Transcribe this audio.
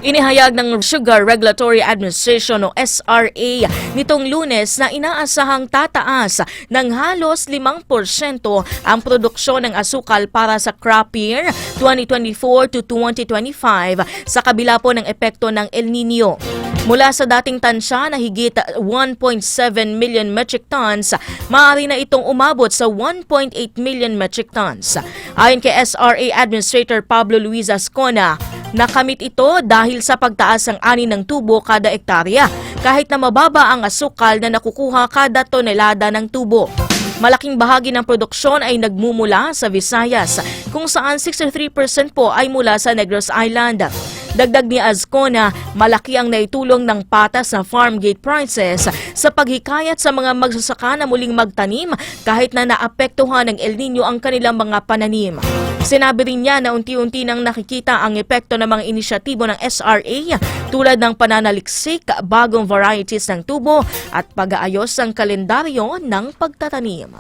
Inihayag ng Sugar Regulatory Administration o SRA nitong Lunes na inaasahang tataas ng halos 5% ang produksyon ng asukal para sa crop year 2024 to 2025 sa kabila po ng epekto ng El Nino. Mula sa dating tansya na higit 1.7 million metric tons, maaari na itong umabot sa 1.8 million metric tons. Ayon kay SRA Administrator Pablo Luis Ascona, nakamit ito dahil sa pagtaas ng ani ng tubo kada ektarya, kahit na mababa ang asukal na nakukuha kada tonelada ng tubo. Malaking bahagi ng produksyon ay nagmumula sa Visayas, kung saan 63% po ay mula sa Negros Island. Dagdag ni Azcona, malaki ang naitulong ng patas na farm gate prices sa paghikayat sa mga magsasaka na muling magtanim kahit na naapektuhan ng El Nino ang kanilang mga pananim. Sinabi rin niya na unti-unti nang nakikita ang epekto ng mga inisyatibo ng SRA tulad ng pananaliksik, bagong varieties ng tubo at pag-aayos ng kalendaryo ng pagtatanim.